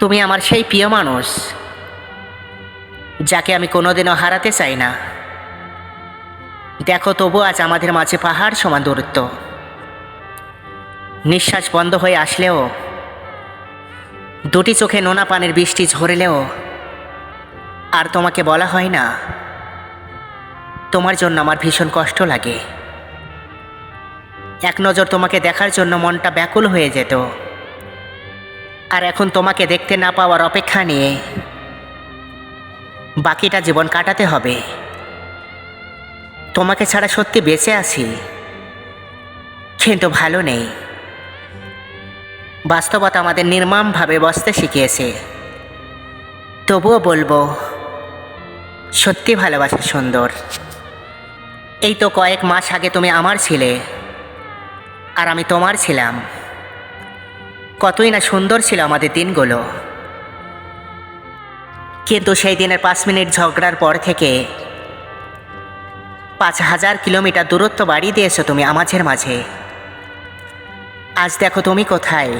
তুমি আমার সেই প্রিয় মানুষ, যাকে আমি কোনোদিনও হারাতে চাই না। দেখো, তবু আজ আমাদের মাঝে পাহাড় সমান দূরত্ব। নিঃশ্বাস বন্ধ হয়ে আসলেও, দুটি চোখে নোনা পানির বৃষ্টি ঝরলেও আর তোমাকে বলা হয় না, তোমার জন্য আমার ভীষণ কষ্ট লাগে। এক নজর তোমাকে দেখার জন্য মনটা ব্যাকুল হয়ে যেত, আর এখন তোমাকে দেখতে না পাওয়ার অপেক্ষা নিয়ে বাকিটা জীবন কাটাতে হবে। তোমাকে ছাড়া সত্যি বেঁচে আছি, কিন্তু ভালো নেই। বাস্তবতা আমাদের নির্মমভাবে বসতে শিখিয়েছে। তবুও বলবো, সত্যি ভালোবাসা সুন্দর। এই তো কয়েক মাস আগে তুমি আমার ছিলে, আর আমি তোমার ছিলাম। কতই না সুন্দর ছিল আমাদের দিনগুলো। কিন্তু সেই দিনের 5 মিনিট ঝগড়ার পর থেকে 5000 কিলোমিটার দূরত্ব বাড়িয়ে দিয়েছো তুমি আমাদের মাঝে। আজ দেখো তুমি কোথায়,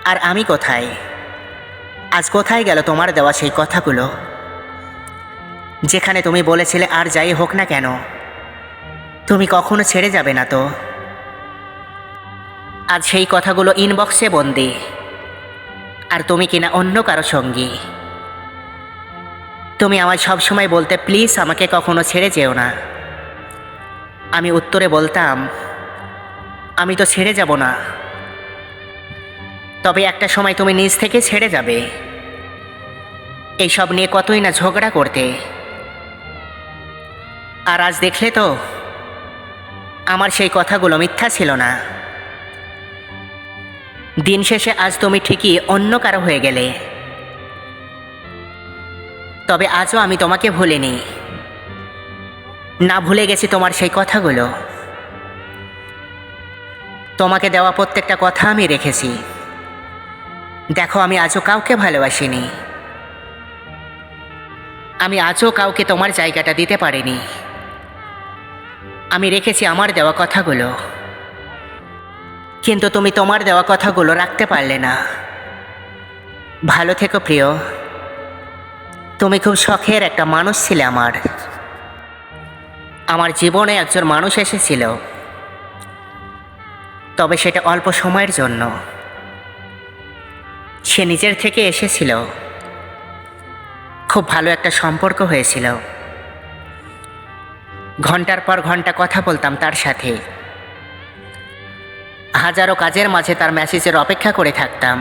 আর আমি কোথায়। আজ কোথায় গেল তোমার দেওয়া সেই কথাগুলো, যেখানে তুমি বলেছিলে আর যাই হোক না কেন তুমি কখনো ছেড়ে যাবে না। তো আজ সেই কথাগুলো ইনবক্সে বন্দি, আর তুমি কিনা অন্য কারো সঙ্গী। তুমি আমায় সবসময় বলতে, প্লিজ আমাকে কখনো ছেড়ে যেও না। আমি উত্তরে বলতাম, আমি তো ছেড়ে যাব না, তবে একটা সময় তুমি নিজ থেকে ছেড়ে যাবে। এইসব নিয়ে কতই না ঝগড়া করতে। আর আজ দেখলে তো আমার সেই কথাগুলো মিথ্যা ছিল না। দিন শেষে আজ তুমি ঠিকই অন্য কারো হয়ে গেলে, তবে আজও আমি তোমাকে ভুলিনি। না ভুলে গেছি তোমার সেই কথাগুলো। তোমাকে দেওয়া প্রত্যেকটা কথা আমি রেখেছি। দেখো, আমি আজও কাউকে ভালোবাসিনি। আমি আজও কাউকে তোমার জায়গাটা দিতে পারিনি। আমি রেখেছি আমার দেওয়া কথাগুলো, কিন্তু তুমি তোমার দেওয়া কথাগুলো রাখতে পারলে না। ভালো থেকো প্রিয়। তুমি খুব শখের একটা মানুষ ছিলে আমার। আমার জীবনে একজন মানুষ এসেছিল, তবে সেটা অল্প সময়ের জন্য। সে নিজের থেকে এসেছিল। খুব ভালো একটা সম্পর্ক হয়েছিল। ঘন্টার পর ঘন্টা কথা বলতাম তার সাথে। হাজারো কাজের মাঝে তার মেসেজের অপেক্ষা করে থাকতাম।